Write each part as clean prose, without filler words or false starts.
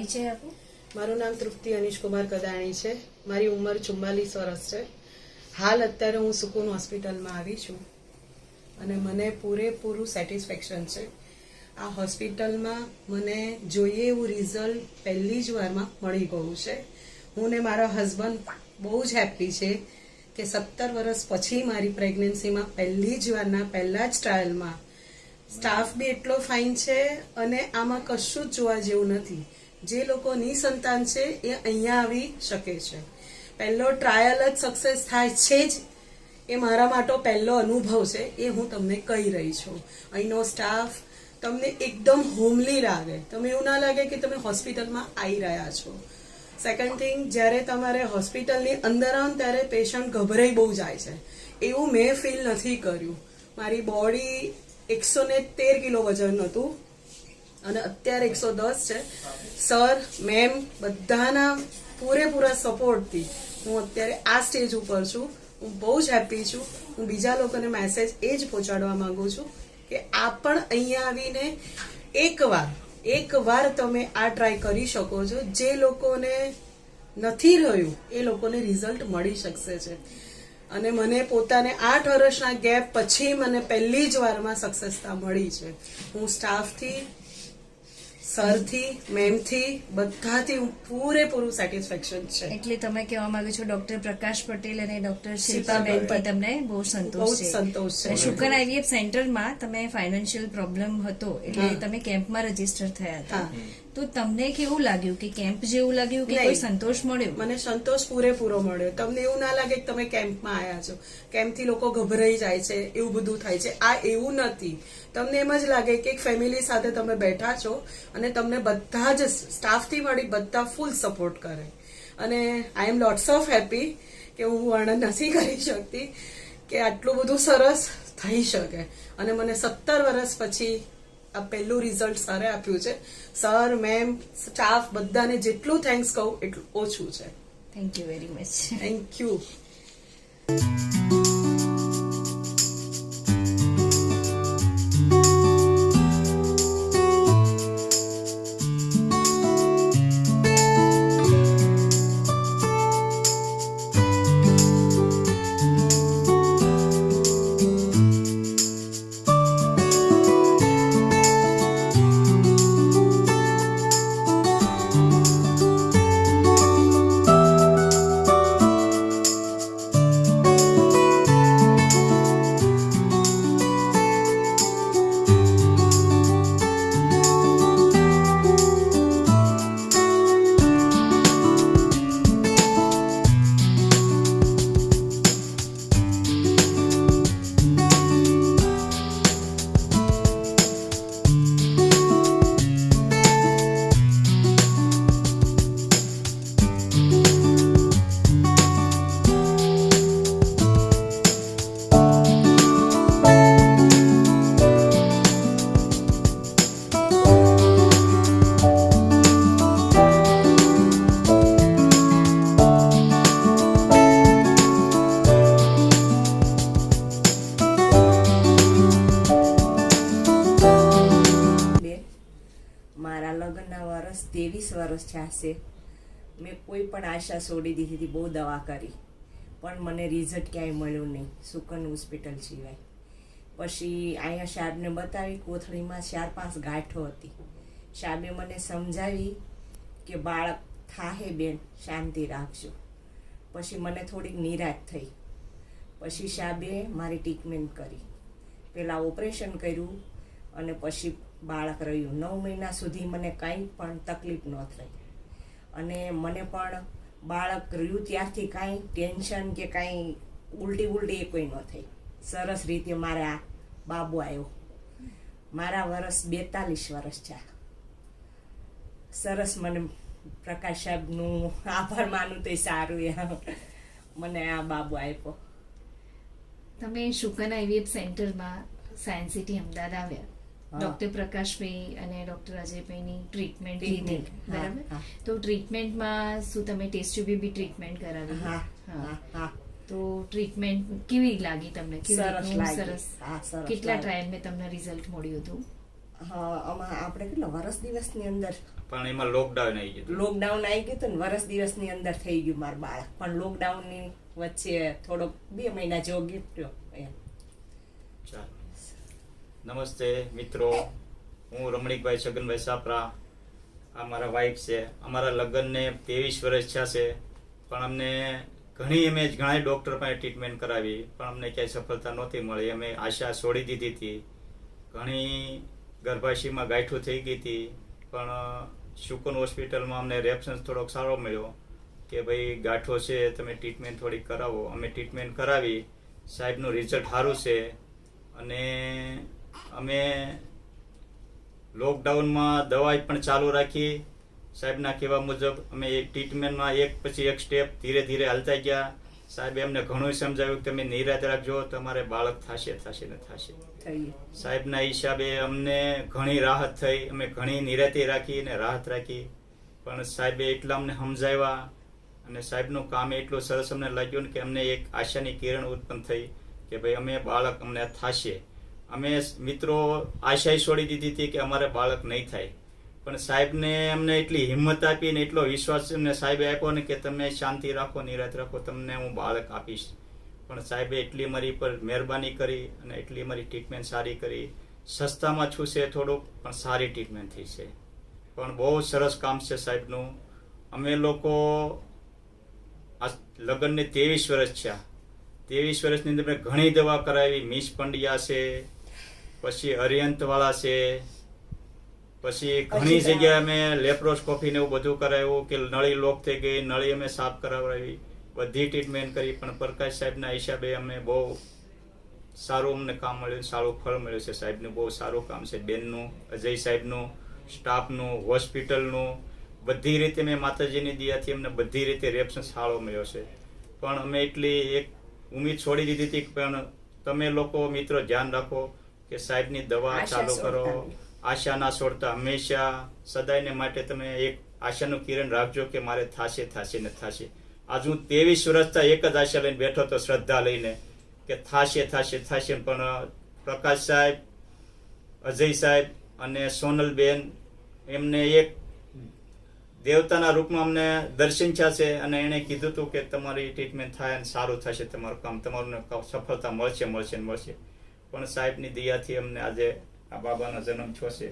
પરિચય આપો. મારું નામ તૃપ્તિ અનિશ કુમાર કદાણી છે. મારી ઉંમર 44 વર્ષ છે. હાલ અત્યારે હું સુકૂન હોસ્પિટલમાં આવી છું અને મને પૂરેપૂરું સેટિસ્ફેક્શન છે. આ હોસ્પિટલમાં મને જોઈએ એવું રિઝલ્ટ પહેલી જ વારમાં મળી ગયું છે. હું ને મારા હસબન્ડ બહુ જ હેપી છે કે 17 વર્ષ પછી મારી પ્રેગ્નન્સીમાં પહેલી જ વારના પહેલા જ ટ્રાયલમાં સ્ટાફ બી એટલો ફાઇન છે અને આમાં કશું જ જોવા જેવું નથી. જે લોકો નિસંતાન છે એ અહીંયા આવી શકે છે. પહેલો ટ્રાયલ જ સક્સેસ થાય છે જ એ મારા માટે પહેલો અનુભવ છે, એ હું તમને કહી રહી છું. અહીંનો સ્ટાફ તમને એકદમ હોમલી લાગે, તમે એવું ના લાગે કે તમે હોસ્પિટલમાં આવી રહ્યા છો. સેકન્ડ થિંગ, જ્યારે તમારે હોસ્પિટલની અંદર આવો ત્યારે પેશન્ટ ગભરાઈ બહુ જાય છે, એવું મેં ફીલ નથી કર્યું. મારી બોડી 113 કિલો વજન હતું અને અત્યારે 110 છે. સર મેમ બધાના પૂરેપૂરા સપોર્ટથી હું અત્યારે આ સ્ટેજ ઉપર છું. હું બહુ જ હેપી છું. હું બીજા લોકોને મેસેજ એ જ પહોંચાડવા માંગુ છું કે આ પણ અહીંયા આવીને એકવાર તમે આ ટ્રાય કરી શકો છો. જે લોકોને નથી રહ્યું એ લોકોને રિઝલ્ટ મળી શકશે છે. અને મને પોતાને 8 વર્ષના ગેપ પછી મને પહેલી જ વારમાં સક્સેસતા મળી છે. હું સ્ટાફથી, સરથી, મેમથી બધાથી પૂરેપૂરું સેટિસ્ફેક્શન છે. એટલે તમે કહેવા માંગો છો ડોક્ટર પ્રકાશ પટેલ અને ડોક્ટર શિલ્પાબેન થી તમને બહુ સંતોષ છે. શુકન આઈવીએફ સેન્ટરમાં તમે ફાઇનાન્શિયલ પ્રોબ્લેમ હતો એટલે તમે કેમ્પમાં રજીસ્ટર થયા હતા, તો તમને કેવું લાગ્યું? કે કેમ્પ જેવું લાગ્યું કે કોઈ સંતોષ મળ્યો? મને સંતોષ પૂરેપૂરો મળ્યો. તમને એવું ના લાગે કે તમે કેમ્પમાં આવ્યા છો, કેમ્પથી લોકો ગભરાઈ જાય છે, એવું બધું થાય છે. આ એવું નથી. તમને એમ જ લાગે કે એક ફેમિલી સાથે તમે બેઠા છો અને તમને બધા જ સ્ટાફથી મળી બધા ફૂલ સપોર્ટ કરે. અને આઈ એમ લોટ્સ ઓફ હેપી કે હું વર્ણન નથી કરી શકતી કે આટલું બધું સરસ થઈ શકે. અને મને 17 વર્ષ પછી આ પહેલું રિઝલ્ટ સરે આપ્યું છે. સર, મેમ, સ્ટાફ બધાને જેટલું થેન્ક્સ કહું એટલું ઓછું છે. Thank you very much. Thank you. મારા લગ્નના વર્ષ 23 વર્ષ થશે. મેં કોઈ પણ આશા છોડી દીધી હતી, બહુ દવા કરી પણ મને રિઝલ્ટ ક્યાંય મળ્યું નહીં સુકન હોસ્પિટલ સિવાય. પછી અહીંયા સાહેબને બતાવી, કોથળીમાં 4-5 ગાંઠો હતી. સાહેબે મને સમજાવી કે બાળક થાહે બેન, શાંતિ રાખજો. પછી મને થોડીક નિરાશ થઈ. પછી સાહેબે મારી ટ્રીટમેન્ટ કરી. પહેલાં ઓપરેશન કર્યું અને પછી બાળક રહ્યું. 9 મહિના સુધી મને કાંઈ પણ તકલીફ ન થઈ અને મને પણ બાળક રહ્યું ત્યારથી કાંઈ ટેન્શન કે કાંઈ ઉલટી એ કોઈ ન થઈ. સરસ રીતે મારે આ બાબુ આવ્યો. મારા વર્ષ 42 વર્ષ છે. સરસ. મને પ્રકાશ સાહેબનું આભાર માનું તો સારું, મને આ બાબુ આપ્યો. તમે શુકન આઈવીએફ સેન્ટરમાં સાયન્સ સિટી અમદાવાદ આવ્યા, ડોક્ટર પ્રકાશભાઈ અને ડોક્ટર અજયભાઈની ટ્રીટમેન્ટ લીધી, બરાબર? તો ટ્રીટમેન્ટમાં શું તમે ટેસ્ટ ટ્યુબ બી ટ્રીટમેન્ટ કરાવી? હા. તો ટ્રીટમેન્ટ કેવી લાગી તમને? સરસ. કેટલા ટ્રાયલ મેં તમને રિઝલ્ટ મળ્યું હતું? હા, આમાં આપણે કેટલા વર્ષ દિવસની અંદર પણ એમાં લોકડાઉન આવી ગયું લોકડાઉન આવી ગયું હતું ને વર્ષ દિવસની અંદર થઈ ગયું મારું બાળક, પણ લોકડાઉનની વચ્ચે થોડોક 2 મહિના જેવો ગીપ્યો એમ. ચાલો. નમસ્તે મિત્રો, હું રમણીકભાઈ છગનભાઈ સાપરા. આ મારા વાઈફ છે. અમારા લગ્નને 23 વર્ષ થયા છે, પણ અમને ઘણા ડૉક્ટર પાસે ટ્રીટમેન્ટ કરાવી, પણ અમને ક્યાંય સફળતા નહોતી મળી. અમે આશા છોડી દીધી હતી. ઘણી ગર્ભાશયમાં ગાંઠો થઈ ગઈ હતી, પણ શુકન હોસ્પિટલમાં અમને રેફરન્સ થોડોક સારો મળ્યો કે ભાઈ ગાંઠો છે, તમે ટ્રીટમેન્ટ થોડીક કરાવો. અમે ટ્રીટમેન્ટ કરાવી, સાહેબનું રિઝલ્ટ સારું છે. અને અમે લોકડાઉનમાં દવાઈ પણ ચાલુ રાખી. સાહેબના કહેવા મુજબ અમે એક ટ્રીટમેન્ટમાં એક પછી એક સ્ટેપ ધીરે ધીરે હાલતા ગયા. સાહેબે અમને ઘણું સમજાવ્યું કે તમે નિરાત રાખજો, તમારે બાળક થશે ને થશે. સાહેબના હિસાબે અમને ઘણી રાહત થઈ. અમે ઘણી નિરાતે રાખી અને રાહત રાખી, પણ સાહેબે એટલા અમને સમજાવ્યા અને સાહેબનું કામ એટલું સરસ અમને લાગ્યું કે અમને એક આશાની કિરણ ઉત્પન્ન થઈ કે ભાઈ અમે બાળક અમને થશે. અમે મિત્રો આશા છોડી દીધી હતી કે અમારે બાળક નહીં થાય, પણ સાહેબને અમને એટલી હિંમત આપી ને એટલો વિશ્વાસ અમને સાહેબે આપ્યો ને કે તમે શાંતિ રાખો, નિરાત રાખો, તમને હું બાળક આપીશ. પણ સાહેબે એટલી મારી પર મહેરબાની કરી અને એટલી મારી ટ્રીટમેન્ટ સારી કરી. સસ્તામાં છું છે થોડુંક, પણ સારી ટ્રીટમેન્ટ થઈ છે. પણ બહુ સરસ કામ છે સાહેબનું. અમે લોકો આ લગ્નને 23 વર્ષ થયા. 23 વર્ષની અંદર મેં ઘણી દવા કરાવી. મિસ પંડ્યા છે, પછી અરિયંતવાળા છે, પછી ઘણી જગ્યાએ અમે લેપ્રોસ્કોપી ને એવું બધું કરાવ્યું કે નળી લોક થઈ ગઈ, નળી અમે સાફ કરાવડાવી, બધી ટ્રીટમેન્ટ કરી. પણ પ્રકાશ સાહેબના હિસાબે અમને બહુ સારું અમને કામ મળ્યું, સારું ફળ મળ્યું છે. સાહેબનું બહુ સારું કામ છે, બેનનું, અજય સાહેબનું, સ્ટાફનું, હોસ્પિટલનું, બધી રીતે મેં માતાજીની દયાથી અમને બધી રીતે રેફરન્સ સારો મળ્યો છે. પણ અમે એટલી એક ઉમ્મીદ છોડી દીધી હતી, પણ તમે લોકો મિત્રો ધ્યાન રાખો કે સાહેબની દવા ચાલુ કરો, આશા ના છોડતા. હંમેશા સદાયને માટે તમે એક આશાનું કિરણ રાખજો કે મારે થશે ને થશે. આજ હું 23 વર્ષથી એક જ આશા લઈને બેઠો હતો, શ્રદ્ધા લઈને કે થશે. પણ પ્રકાશ સાહેબ, અજય સાહેબ અને સોનલબેન એમને એક દેવતાના રૂપમાં અમને દર્શન થયા છે અને એણે કીધું હતું કે તમારી ટ્રીટમેન્ટ થાય અને સારું થશે, તમારું કામ, તમારું સફળતા મળશે. પણ સાહેબની દયાથી અમને આજે આ બાબાનો જન્મ થયો છે.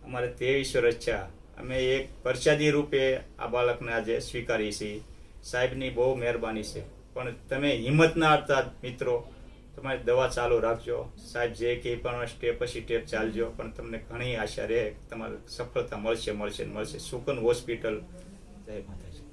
અમારે 23 વર્ષ થયા. અમે એક પ્રસાદી રૂપે આ બાળકને આજે સ્વીકારીએ છીએ. સાહેબની બહુ મહેરબાની છે. પણ તમે હિંમત ના હારતા મિત્રો, તમારી દવા ચાલુ રાખજો. સાહેબ જે કે પણ સ્ટેપ પછી સ્ટેપ ચાલજો. પણ તમને ઘણી આશા રહે, તમારે સફળતા મળશે. સુકન હોસ્પિટલ. જય માતાજી.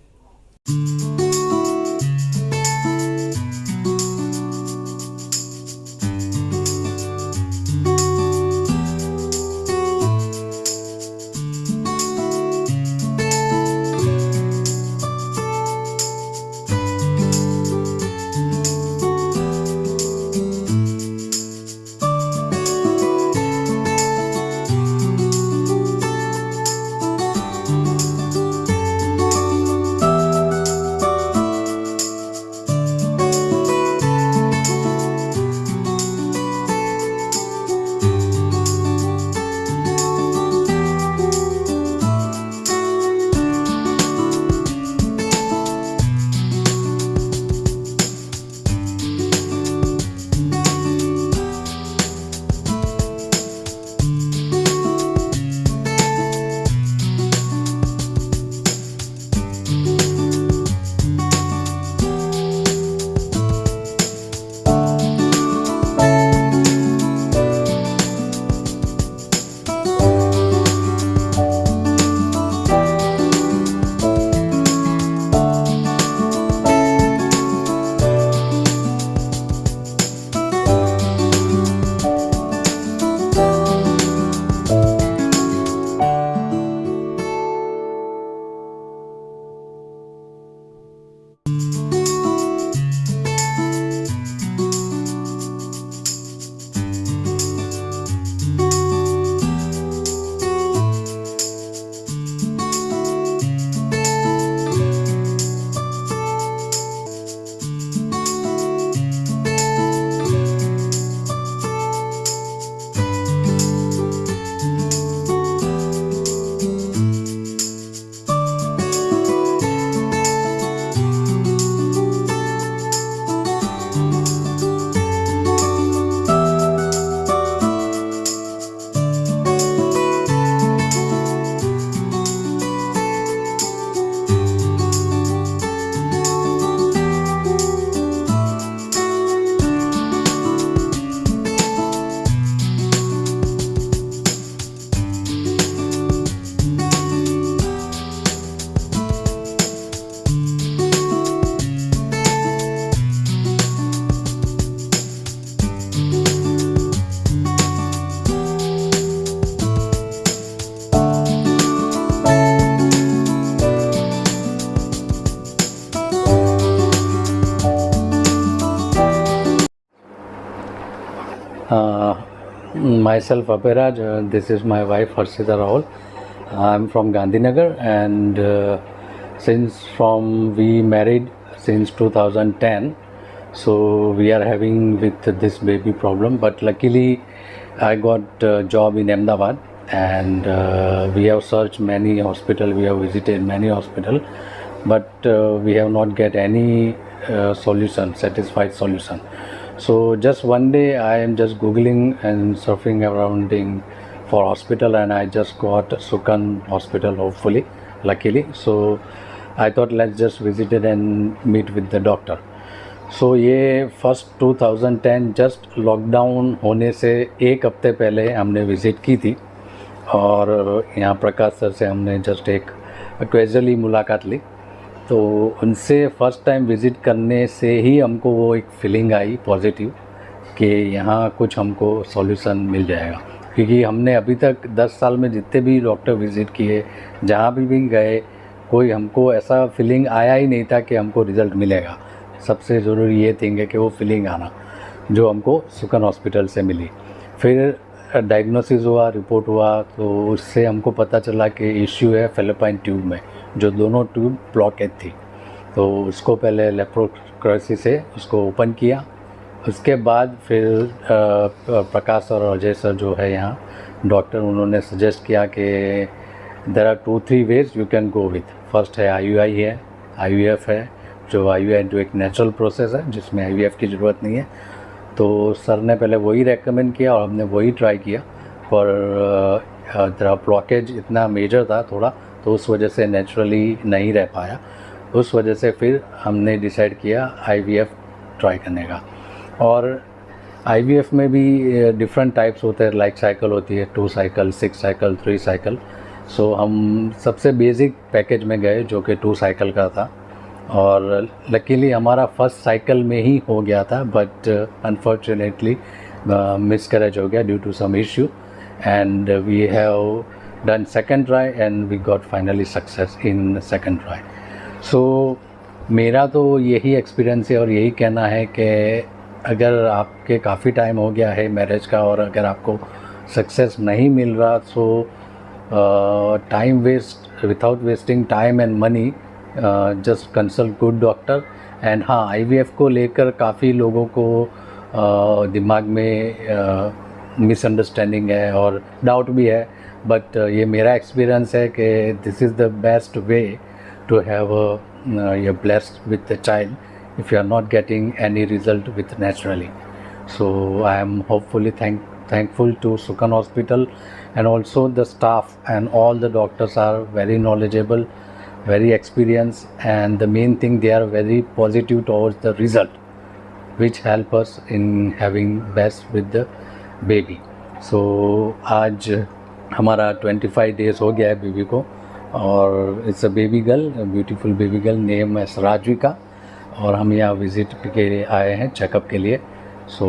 myself Abhiraj. This is my wife Harshita Rahul. I'm from Gandhinagar, and since from we married since 2010, so we are having with this baby problem. But luckily, I got a job in Ahmedabad, and we have searched many hospital. We have visited many hospital, but we have not get any solution, satisfied solution. So just one day I am just googling and surfing around for hospital, and I just got Sukan hospital, hopefully, luckily. So I thought let's just visit it and meet with the doctor. So ये first 2010 just lockdown होने से एक हफ्ते पहले हमने visit की थी, और यहाँ प्रकाश सर से हमने जस्ट एक कैजुअली मुलाकात ली। तो उनसे फर्स्ट टाइम विज़िट करने से ही हमको वो एक फीलिंग आई पॉजिटिव कि यहाँ कुछ हमको सॉल्यूशन मिल जाएगा, क्योंकि हमने अभी तक 10 साल में जितने भी डॉक्टर विज़िट किए, जहाँ भी गए, कोई हमको ऐसा फीलिंग आया ही नहीं था कि हमको रिज़ल्ट मिलेगा। सबसे ज़रूरी ये थिंग है कि वो फीलिंग आना, जो हमको सुकन हॉस्पिटल से मिली। फिर डायग्नोसिस हुआ, रिपोर्ट हुआ, तो उससे हमको पता चला कि इश्यू है फेलोपाइन ट्यूब में, जो दोनों ट्यूब ब्लॉकेज थी। तो उसको पहले लेप्रोस्कोपी से उसको ओपन किया। उसके बाद फिर प्रकाश और अजय सर जो है यहाँ डॉक्टर, उन्होंने सजेस्ट किया कि there are 2-3 ways you can go with. First है IUI है, IVF है, जो IUI जो एक नेचुरल प्रोसेस है जिसमें IVF की ज़रूरत नहीं है। तो सर ने पहले वही रेकमेंड किया और हमने वही ट्राई किया, पर जरा ब्लॉकेज इतना मेजर था थोड़ा, तो उस वजह से नेचुरली नहीं रह पाया। उस वजह से फिर हमने डिसाइड किया IVF ट्राई करने का। और IVF में भी डिफरेंट टाइप्स होते हैं, लाइफ साइकिल होती है, 2 साइकिल, 6 साइकिल, 3 साइकिल। सो हम सबसे बेसिक पैकेज में गए जो कि 2 साइकिल का था, और लकीली हमारा फर्स्ट साइकिल में ही हो गया था, बट अनफॉर्चुनेटली मिसकैरेज हो गया due to some issue, and we have done second try and we got finally success in second try. So मेरा तो यही एक्सपीरियंस है और यही कहना है कि अगर आपके काफ़ी टाइम हो गया है मैरिज का और अगर आपको सक्सेस नहीं मिल रहा, so time waste, without wasting time and money, just consult good doctor. And हाँ, IVF को लेकर काफ़ी लोगों को दिमाग में मिसअंडरस्टैंडिंग है और डाउट भी है, बट ये मेरा एक्सपीरियंस है कि this is the best way to have you're blessed with the child if you are not getting any result with naturally. So I am hopefully thankful to Sukan Hospital, and also the staff and all the doctors are very knowledgeable, very experienced, and the main thing, they are very positive towards the result, which help us in having best with the baby. So आज हमारा 25 days हो गया है baby को, और it's a baby girl, beautiful baby girl, name है राजविका, और हम यहाँ विज़िट के लिए आए हैं चेकअप के लिए। सो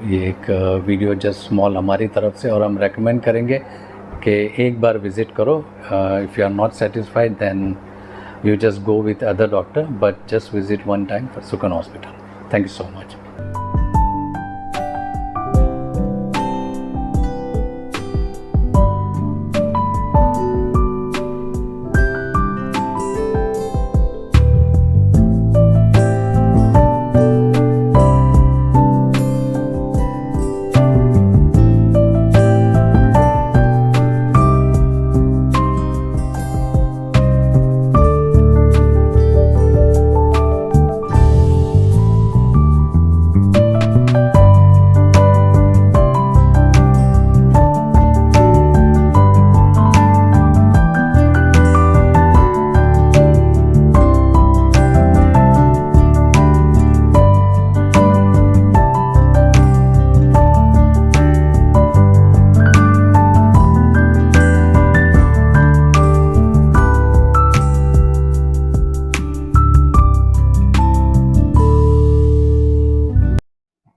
ये एक वीडियो जस्ट स्मॉल हमारी तरफ से, और हम रेकमेंड करेंगे कि एक बार विज़िट करो। If you are not satisfied then you just go with other doctor, but just visit one time for Sukan Hospital. Thank you so much.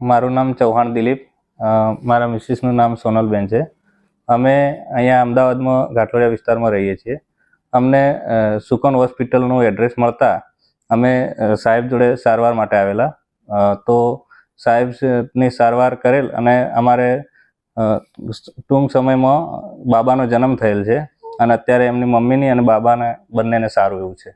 મારું નામ ચૌહાણ દિલીપ, મારા મિસિસનું નામ સોનલબેન છે. અમે અહીંયા અમદાવાદમાં ઘાટલોડિયા વિસ્તારમાં રહીએ છીએ. અમને સુકન હોસ્પિટલનું એડ્રેસ મળતા અમે સાહેબ જોડે સારવાર માટે આવેલા. તો સાહેબની સારવાર કરેલ અને અમારે ટૂંક સમયમાં બાબાનો જન્મ થયેલ છે અને અત્યારે એમની મમ્મીની અને બાબાને બંનેને સારું એવું છે.